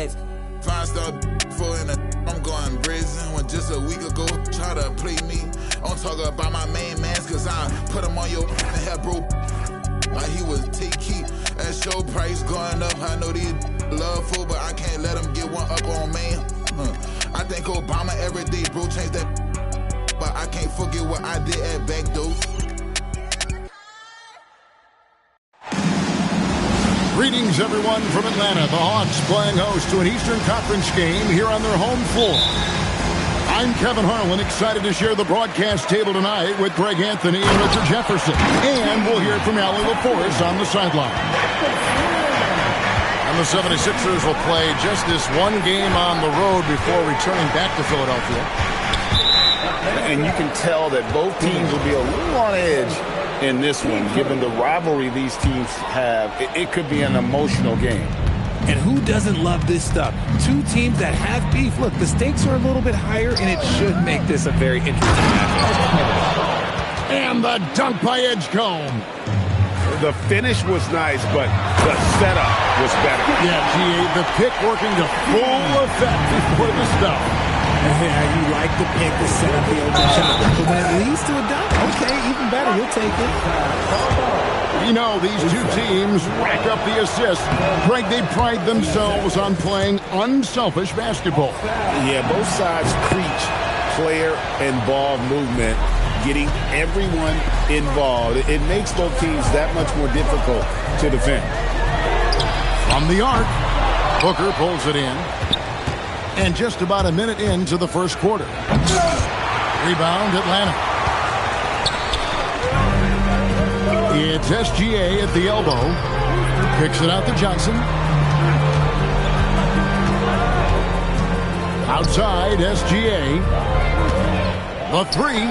bags. Five-star for in I'm going prison when just a week ago try to play me. I'm talking about my main mans cause I put him on your head, bro. Like he was take key. That show price going up. I know these love food, but I can't let them get one up on me. I think Obama every day, bro, change that. But I can't forget what I did at back door. Greetings, everyone, from Atlanta. The Hawks playing host to an Eastern Conference game here on their home floor. I'm Kevin Harlan, excited to share the broadcast table tonight with Greg Anthony and Richard Jefferson. And we'll hear from Allie LaForce on the sideline. And the 76ers will play just this one game on the road before returning back to Philadelphia. And you can tell that both teams will be a little on edge in this one, given the rivalry these teams have. It could be an emotional game. And who doesn't love this stuff? Two teams that have beef. Look, the stakes are a little bit higher, and it should make this a very interesting match. And the dunk by Edgecombe. The finish was nice, but the setup was better. Yeah, G.A., the pick working to full effect before the stuff. Yeah, you like the pick to set up the open shot. But when it leads to a dunk, okay, even better. You'll take it. You know, these two teams rack up the assists. Greg, they pride themselves on playing unselfish basketball. Yeah, both sides preach player and ball movement, getting everyone involved. It makes both teams that much more difficult to defend. From the arc, Booker pulls it in. And just about a minute into the first quarter. Rebound, Atlanta. It's SGA at the elbow. Kicks it out to Johnson. Outside, SGA. The three.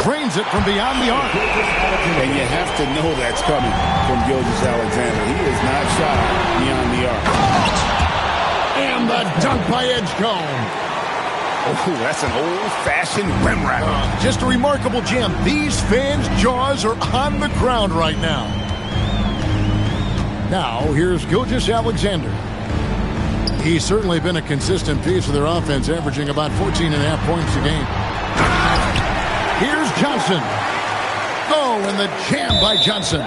Drains it from beyond the arc. And you have to know that's coming from Gilgeous-Alexander. He is not shy beyond the arc. And the dunk by Edgecombe. Oh, that's an old-fashioned rim wrap. Just a remarkable gem. These fans' jaws are on the ground right now. Now, here's Gilgeous-Alexander. He's certainly been a consistent piece of their offense, averaging about 14.5 points a game. Here's Johnson. Oh, and the jam by Johnson.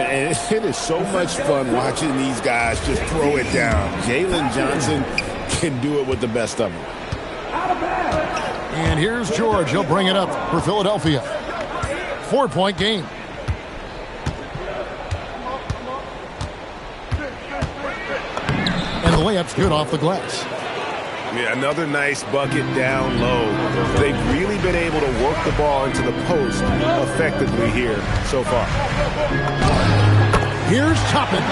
It is so much fun watching these guys just throw it down. Jalen Johnson can do it with the best of them. And here's George. He'll bring it up for Philadelphia. 4-point game. And the layup's good off the glass. Yeah, another nice bucket down low. They've really been able to work the ball into the post effectively here so far. Here's Toppin.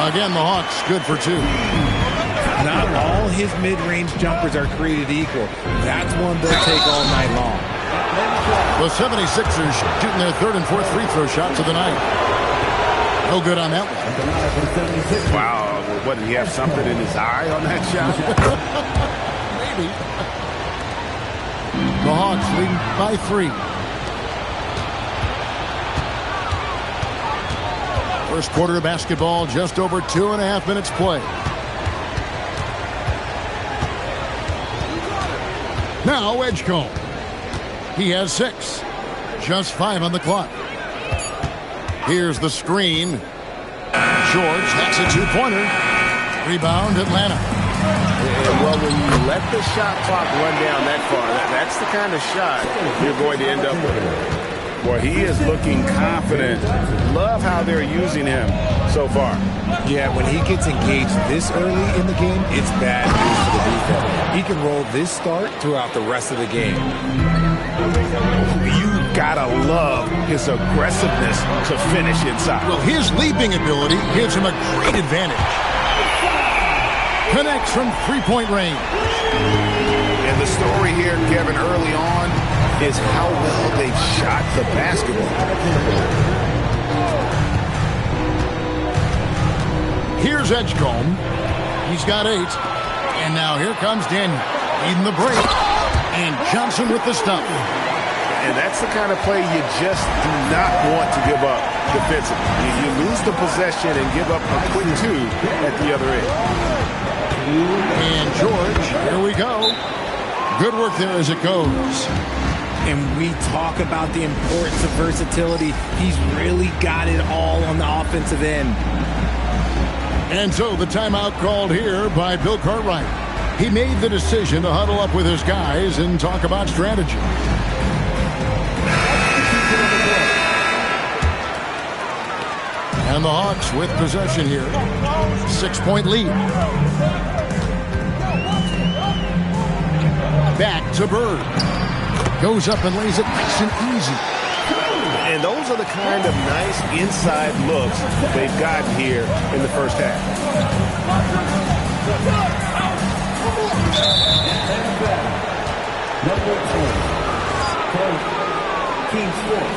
Again, the Hawks good for two. Not all his mid-range jumpers are created equal. That's one they'll take all night long. The 76ers shooting their third and fourth free throw shots of the night. No good on that one. Wow. What, did he have something in his eye on that shot? Maybe. The Hawks leading by 3. First quarter of basketball, just over 2.5 minutes play. Now Edgecombe. He has 6. Just 5 on the clock. Here's the screen. George, that's a 2-pointer. Rebound, Atlanta. Well, when you let the shot clock run down that far, that's the kind of shot you're going to end up with. Well, he is looking confident. Love how they're using him so far. Yeah, when he gets engaged this early in the game, it's bad news for the defense. He can roll this start throughout the rest of the game. You gotta love his aggressiveness to finish inside. Well, his leaping ability gives him a great advantage. Connects from 3-point range. And the story here, Kevin, early on is how well they've shot the basketball. Here's Edgecombe. He's got 8. And now here comes Daniel. Needing the break. And Johnson with the stop. And that's the kind of play you just do not want to give up. defensively. You lose the possession and give up a quick 2 at the other end. And George, here we go. Good work there as it goes. And we talk about the importance of versatility. He's really got it all on the offensive end. And so the timeout called here by Bill Cartwright. He made the decision to huddle up with his guys and talk about strategy. And the Hawks with possession here. 6-point lead. Back to Bird. Goes up and lays it nice and easy. And those are the kind of nice inside looks they've gotten here in the first half. Number 10, King Smith.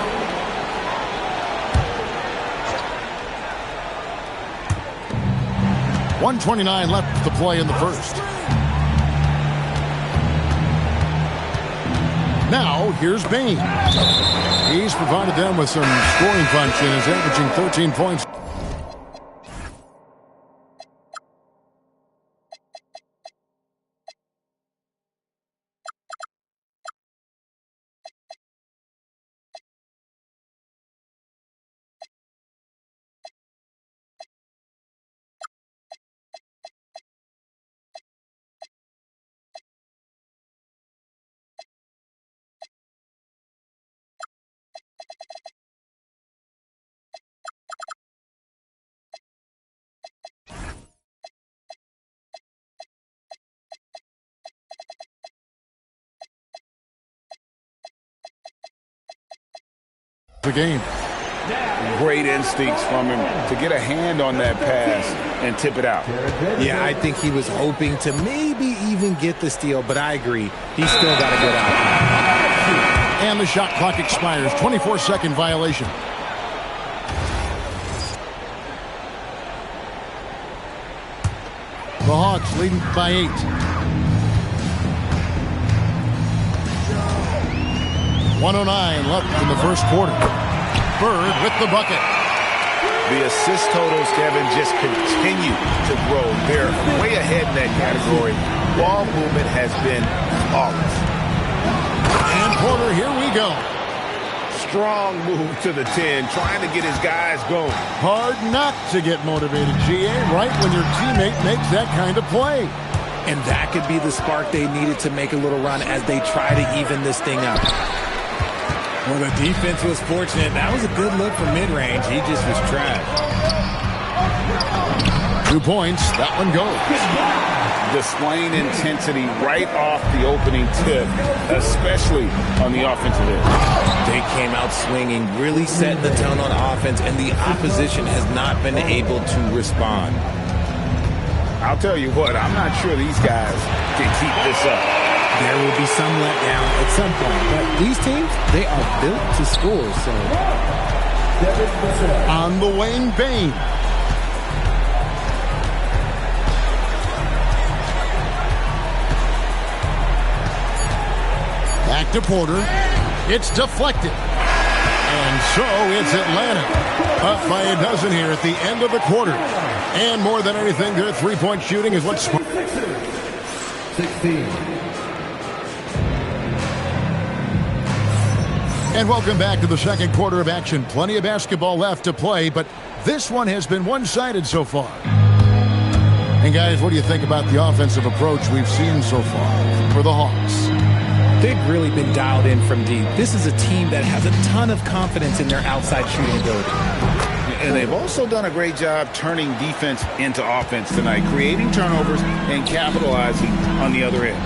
1:29 left to play in the first. Now, here's Bain. He's provided them with some scoring punch and is averaging 13 points. The game. Great instincts from him to get a hand on that pass and tip it out. Yeah, I think he was hoping to maybe even get the steal, but I agree. He's still got a good outcome. And the shot clock expires. 24-second violation. The Hawks leading by 8. .109 left in the first quarter. Bird with the bucket. The assist totals, Kevin, just continue to grow. They're way ahead in that category. Ball movement has been flawless. And Porter, here we go. Strong move to the 10, trying to get his guys going. Hard not to get motivated, GA, right when your teammate makes that kind of play. And that could be the spark they needed to make a little run as they try to even this thing up. Well, the defense was fortunate. That was a good look from mid-range. He just was trash. 2 points. That one goes. Displaying intensity right off the opening tip, especially on the offensive end. They came out swinging, really setting the tone on offense, and the opposition has not been able to respond. I'll tell you what, I'm not sure these guys can keep this up. There will be some letdown at some point, but these teams, they are built to score, so. On the wing, Bain. Back to Porter. It's deflected. And so it's Atlanta. Up by a dozen here at the end of the quarter. And more than anything, their three-point shooting is what's... 16. And welcome back to the second quarter of action. Plenty of basketball left to play, but this one has been one-sided so far. And guys, what do you think about the offensive approach we've seen so far for the Hawks? They've really been dialed in from deep. This is a team that has a ton of confidence in their outside shooting ability. And they've also done a great job turning defense into offense tonight, creating turnovers and capitalizing on the other end.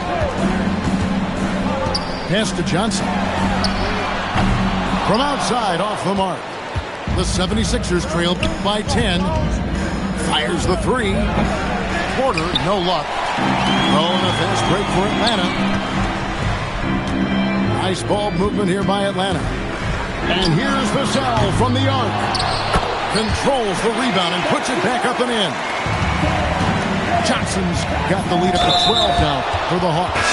Pass to Johnson. From outside, off the mark. The 76ers trail by 10. Fires the three. Porter, no luck. Oh, and a fast break for Atlanta. Nice ball movement here by Atlanta. And here's Vassell from the arc. Controls the rebound and puts it back up and in. Johnson's got the lead up to 12 now for the Hawks.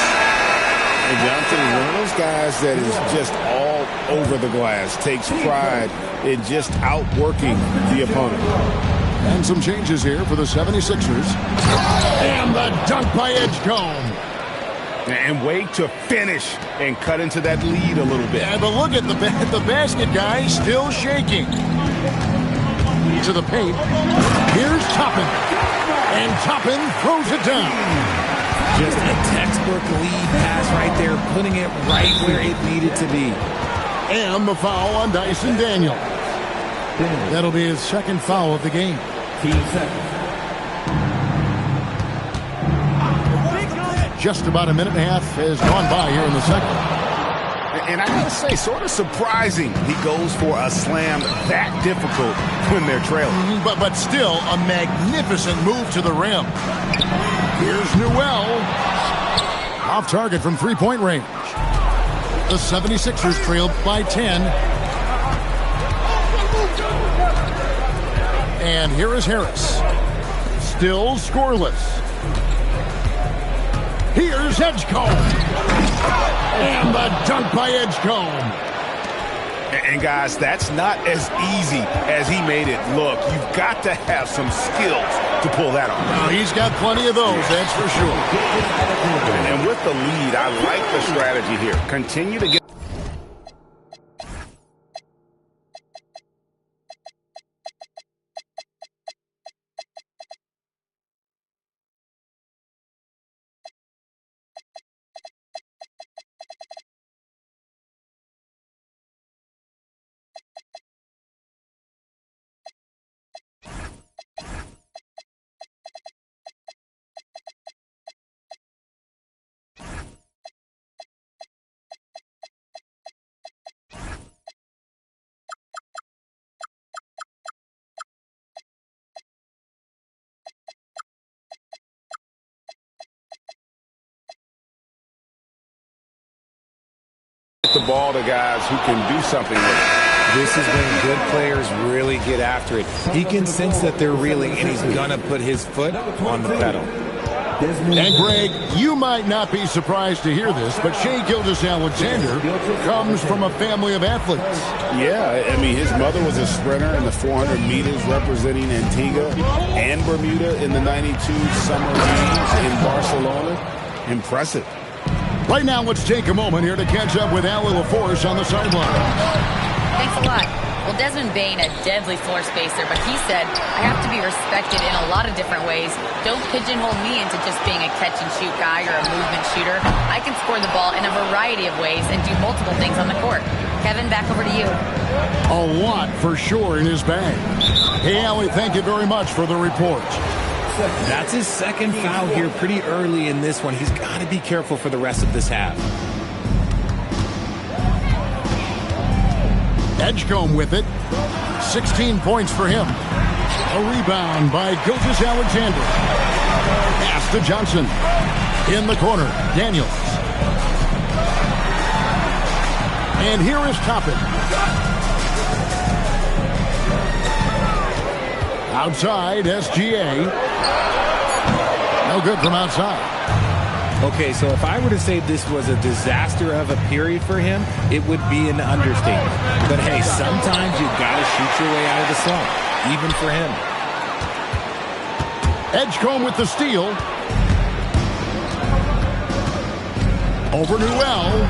And Johnson is one of those guys that is just all over the glass, takes pride in just outworking the opponent. And some changes here for the 76ers. And the dunk by Edgecombe. And wait to finish and cut into that lead a little bit. Yeah, but look at the basket, guys, still shaking. To the paint. Here's Toppin. And Toppin throws it down. Just a textbook lead pass right there, putting it right where it needed to be. And the foul on Dyson Daniels. That'll be his second foul of the game. Just about a minute and a half has gone by here in the second. And I gotta say, sort of surprising he goes for a slam that difficult when they're trailing. But still a magnificent move to the rim. Here's Newell. Off target from three-point range. The 76ers trailed by 10. And here is Harris. Still scoreless. Here's Edgecombe. And the dunk by Edgecombe. And guys, that's not as easy as he made it look. You've got to have some skills to pull that off. Well, he's got plenty of those, that's for sure. And with the lead, I like the strategy here. Continue to get... the ball to guys who can do something with it. This is when good players really get after it. He can sense that they're reeling, and he's going to put his foot on the pedal. And Greg, you might not be surprised to hear this, but Shai Gilgeous-Alexander comes from a family of athletes. Yeah, I mean, his mother was a sprinter in the 400 meters representing Antigua and Bermuda in the 92 Summer Games in Barcelona. Impressive. Right now, let's take a moment here to catch up with Allie LaForce on the sideline. Thanks a lot. Well, Desmond Bane, a deadly floor spacer, but he said, I have to be respected in a lot of different ways. Don't pigeonhole me into just being a catch-and-shoot guy or a movement shooter. I can score the ball in a variety of ways and do multiple things on the court. Kevin, back over to you. A lot for sure in his bag. Hey, Allie, thank you very much for the report. That's his second foul here pretty early in this one. He's got to be careful for the rest of this half. Edgecombe with it. 16 points for him. A rebound by Gilgeous-Alexander. Pass to Johnson. In the corner, Daniels. And here is Toppin. Outside, SGA. No good from outside. Okay, so if I were to say this was a disaster of a period for him, it would be an understatement. But hey, sometimes you've got to shoot your way out of the slump, even for him. Edgecombe with the steal. Over Newell.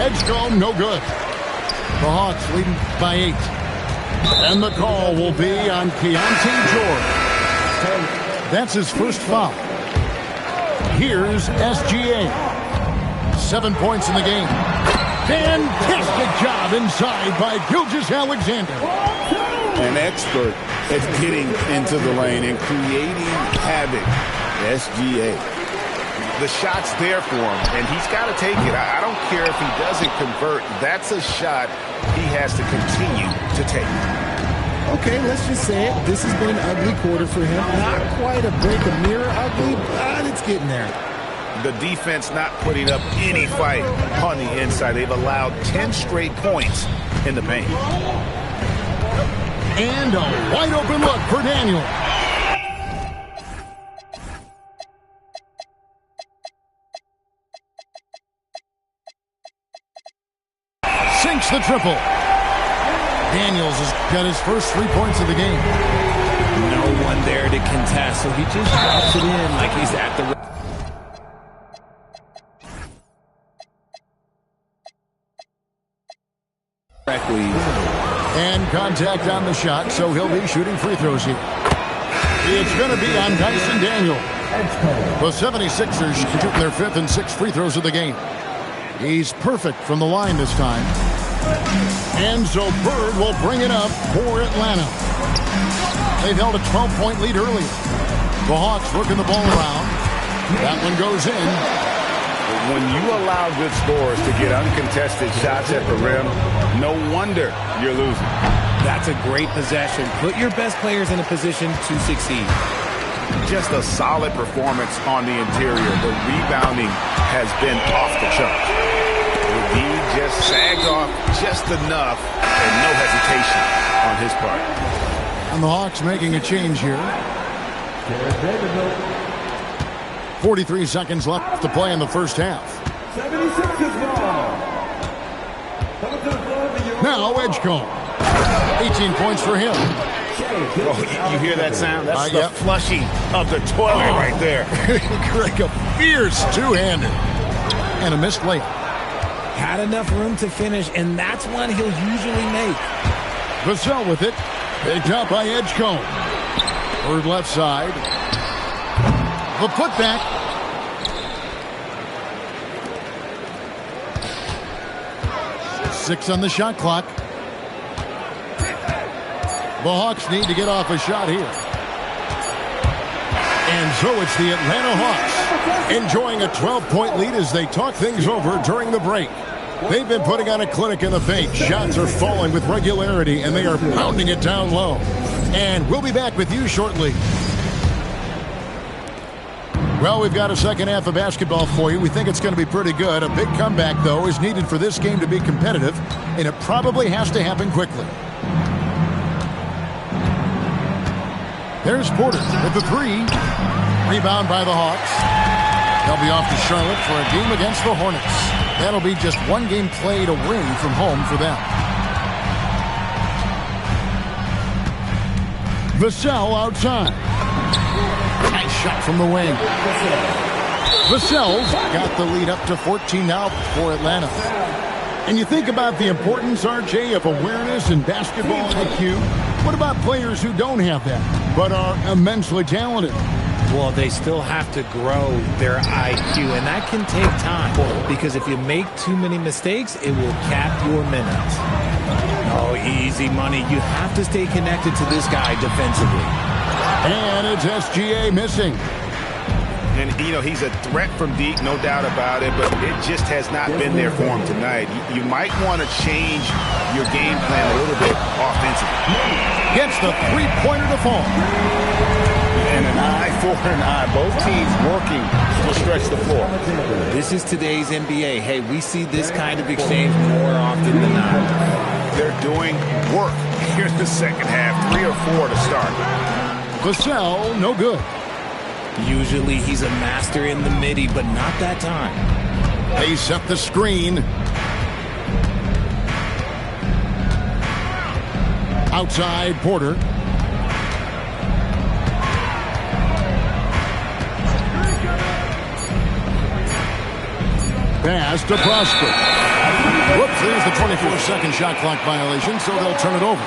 Edgecombe, no good. The Hawks leading by 8. And the call will be on Keontae George. That's his first foul. Here's SGA. 7 points in the game. Fantastic job inside by Gilgeous-Alexander. An expert at getting into the lane and creating havoc. SGA. The shot's there for him, and he's got to take it. I don't care if he doesn't convert. That's a shot he has to continue to take. Okay, let's just say it. This has been an ugly quarter for him. Not quite a break a mirror ugly, but it's getting there. The defense not putting up any fight on the inside. They've allowed 10 straight points in the paint. And a wide open look for Daniel. Makes the triple. Daniels has got his first 3 points of the game. No one there to contest, so he just drops it in like he's at the... And contact on the shot, so he'll be shooting free throws here. It's going to be on Dyson Daniel. The 76ers shooting their 5th and 6th free throws of the game. He's perfect from the line this time. And so Bird will bring it up for Atlanta. They've held a 12-point lead earlier. The Hawks working the ball around. That one goes in. When you allow good scorers to get uncontested shots at the rim, no wonder you're losing. That's a great possession. Put your best players in a position to succeed. Just a solid performance on the interior. The rebounding has been off the charts. The D just sagged off just enough and no hesitation on his part. And the Hawks making a change here. 43 seconds left to play in the first half. 76ers ball. Now Edgecombe. 18 points for him. Oh, you hear that sound? That's the flushing of the toilet right there. Greg, a fierce two-hander. And a missed layup. Had enough room to finish, and that's one he'll usually make. Vassell with it. Picked up by Edgecombe. Bird left side. The putback. Six on the shot clock. The Hawks need to get off a shot here. And so it's the Atlanta Hawks enjoying a 12-point lead as they talk things over during the break. They've been putting on a clinic in the paint. Shots are falling with regularity, and they are pounding it down low. And we'll be back with you shortly. Well, we've got a second half of basketball for you. We think it's going to be pretty good. A big comeback, though, is needed for this game to be competitive, and it probably has to happen quickly. There's Porter with the three. Rebound by the Hawks. They'll be off to Charlotte for a game against the Hornets. That'll be just one game played away from home for them. Vassell outside. Nice shot from the wing. Vassell's got the lead up to 14 now for Atlanta. And you think about the importance, RJ, of awareness and basketball IQ. What about players who don't have that, but are immensely talented? Well, they still have to grow their IQ, and that can take time. Because if you make too many mistakes, it will cap your minutes. Oh, easy money. You have to stay connected to this guy defensively. And it's SGA missing. And, you know, he's a threat from deep, no doubt about it, but it just has not been there for him tonight. You might want to change your game plan a little bit offensively. Gets the three-pointer to fall. And an eye for an eye. Both teams working to stretch the floor. This is today's NBA. Hey, we see this kind of exchange more often than not. They're doing work here in the second half. 3 or 4 to start. Vassell, no good. Usually he's a master in the midi, but not that time. They set the screen. Outside, Porter. Pass to Prosper. Whoops, there's the 24-second shot clock violation, so they'll turn it over.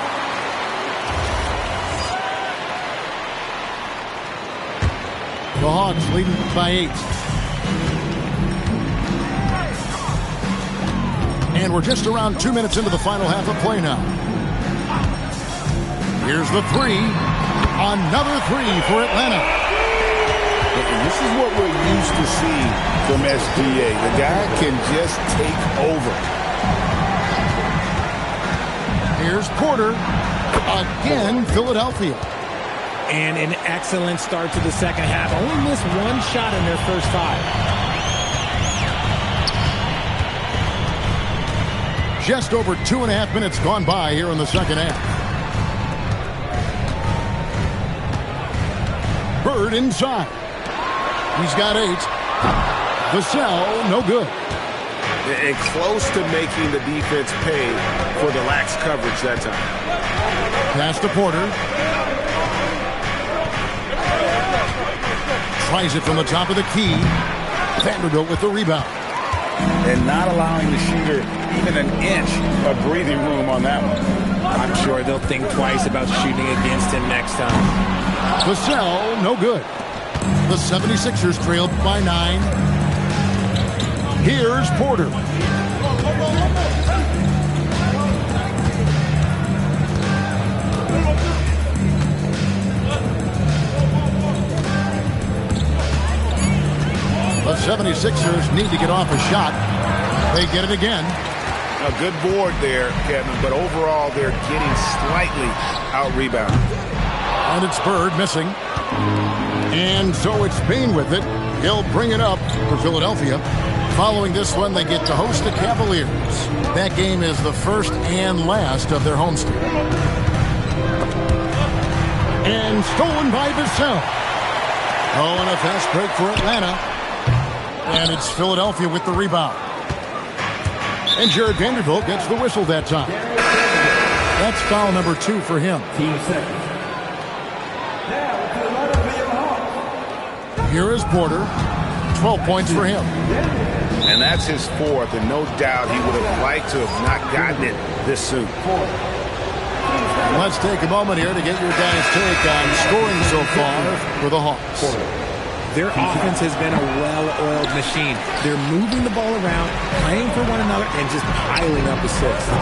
The Hawks leading by 8. And we're just around 2 minutes into the final half of play now. Here's the three. Another three for Atlanta. This is what we're used to seeing from SGA. The guy can just take over. Here's Porter. Again, Philadelphia. And an excellent start to the second half. Only missed one shot in their first 5. Just over 2.5 minutes gone by here in the second half. Bird inside. He's got 8. Vassell, no good. And close to making the defense pay for the lax coverage that time. Pass to Porter. Tries it from the top of the key. Vanderbilt with the rebound. And not allowing the shooter even an inch of breathing room on that one. I'm sure they'll think twice about shooting against him next time. Vassell, no good. The 76ers trailed by 9. Here's Porter. The 76ers need to get off a shot. They get it again. A good board there, Kevin, but overall they're getting slightly out-rebounded. And it's Bird missing. And so it's Bane with it. He'll bring it up for Philadelphia. Following this one, they get to host the Cavaliers. That game is the first and last of their homestand. And stolen by Vassell. Oh, and a fast break for Atlanta. And it's Philadelphia with the rebound. And Jared Vanderbilt gets the whistle that time. That's foul number 2 for him. Team second. Here is Porter. 12 points for him. And that's his 4th, and no doubt he would have liked to have not gotten it this soon. Let's take a moment here to get your guys' take on scoring so far for the Hawks. Their offense has been a well-oiled machine. They're moving the ball around, playing for one another, and just piling up assists.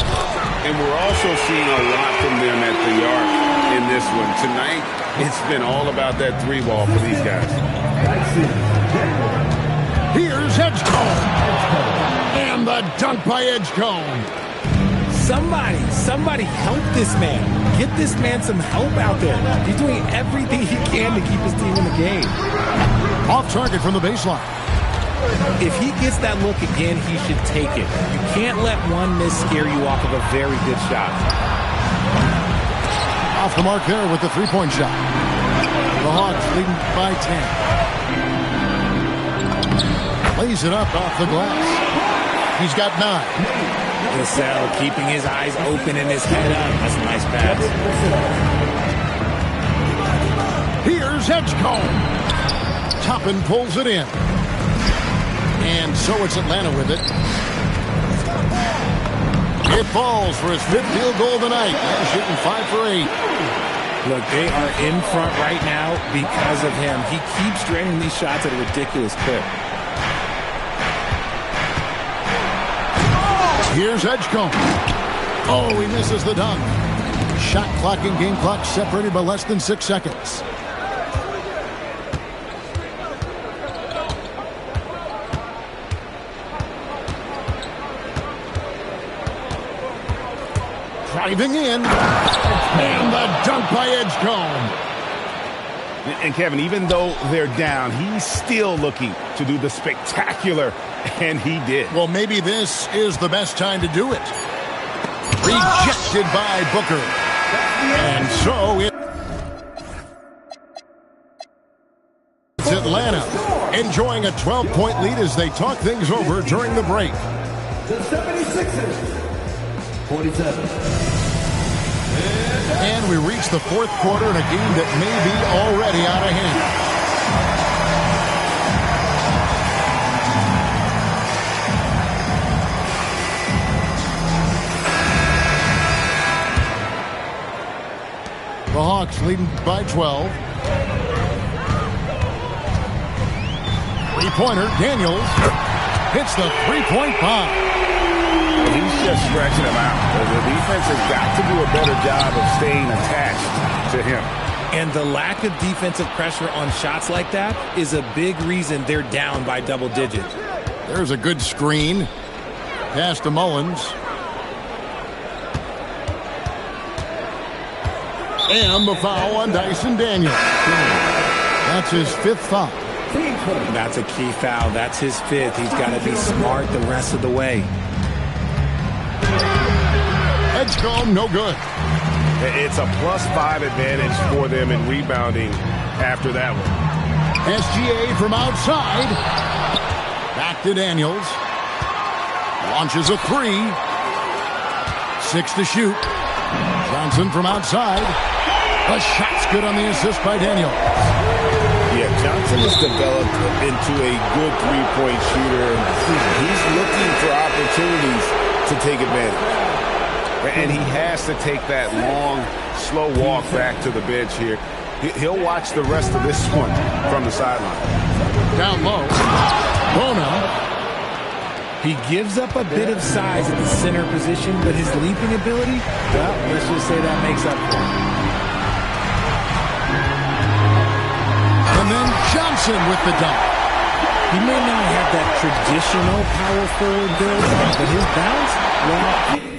And we're also seeing a lot from them at the arc in this one. Tonight, it's been all about that 3-ball for these guys. Here's Edgecombe. And the dunk by Edgecombe. Somebody help this man. Get this man some help out there. He's doing everything he can to keep his team in the game. Off target from the baseline. If he gets that look again, he should take it. You can't let one miss scare you off of a very good shot. Off the mark there with the 3-point shot. The Hawks leading by 10. Lays it up off the glass. He's got 9. Vassell keeping his eyes open and his head up. That's a nice pass. Here's Edgecombe. Toppin pulls it in. And so it's Atlanta with it. It falls for his 5th field goal tonight. They're shooting 5 for 8. Look, they are in front right now because of him. He keeps draining these shots at a ridiculous clip. Here's Edgecombe. Oh, he misses the dunk. Shot clock and game clock separated by less than 6 seconds. Driving in. And the dunk by Edgecombe. And Kevin, even though they're down, he's still looking to do the spectacular, and he did. Well, maybe this is the best time to do it. Rejected by Booker. And so it's Atlanta enjoying a 12-point lead as they talk things over during the break. The 76ers. 47. And we reach the 4th quarter in a game that may be already out of hand. The Hawks leading by 12. 3-pointer, Daniels hits the 3-point bomb. He's just stretching him out. The defense has got to do a better job of staying attached to him. And the lack of defensive pressure on shots like that is a big reason they're down by double digits. There's a good screen. Pass to Mullins. And the foul on Dyson Daniels. That's his 5th foul. That's a key foul. That's his 5th. He's got to be smart the rest of the way. Edgecombe, no good. It's a +5 advantage for them in rebounding after that one. SGA from outside. Back to Daniels. Launches a three. 6 to shoot. Johnson from outside. The shot's good on the assist by Daniels. Yeah, Johnson has developed into a good three-point shooter. He's looking for opportunities to take advantage. And he has to take that long, slow walk back to the bench here. He'll watch the rest of this one from the sideline. Down low. Bona. He gives up a bit of size at the center position, but his leaping ability, well, let's just say that makes up for it. And then Johnson with the dunk. He may not have that traditional power forward build, but his bounce, well...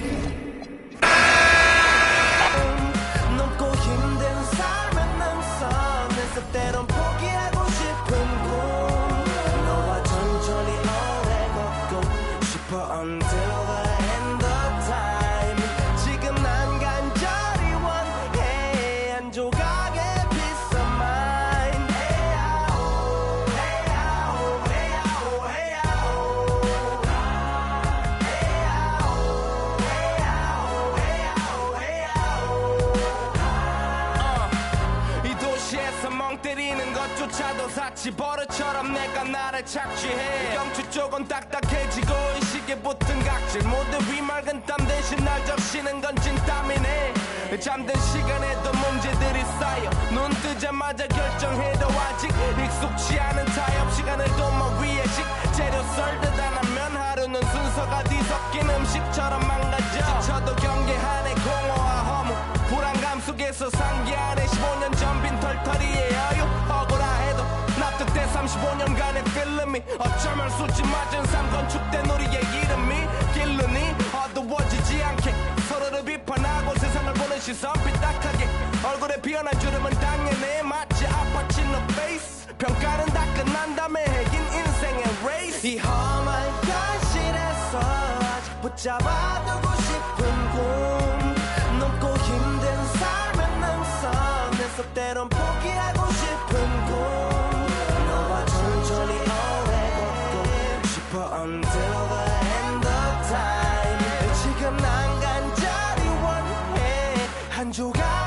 버릇처럼 내가 나를 착취해 경추 쪽은 딱딱해지고 이 시계 붙은 각질 모두 위맑은 땀 대신 날 적시는 건 찐땀이네 잠든 시간에도 문제들이 쌓여 눈 뜨자마자 결정해도 아직 익숙치 않은 타협 시간을 도모 위에 식재료 썰듯 안 하면 하루는 순서가 뒤섞인 음식처럼 망가져 지쳐도 경계 안에 공허와 허무 불안감 속에서 상기하네 15년 전 빈 털터리의 여유 억울해도 납득돼 35년간의 필름이 어쩌면 수치 맞은 삶 건축된 우리의 이름이 길르니 어두워지지 않게 서로를 비판하고 세상을 보는 시선 삐딱하게 얼굴에 피어난 주름은 당연해 마치 아파친 너 페이스 평가는 다 끝난 다음에 해긴 인생의 레이스 이 험한 현실에서 아직 붙잡아두고 싶은 꿈 높고 힘든 삶의 능선 내 속대론 포기하고 싶은 꿈 천천히 오래 걷고 싶어 until the end of time 지금 난 간절히 원해 한 조각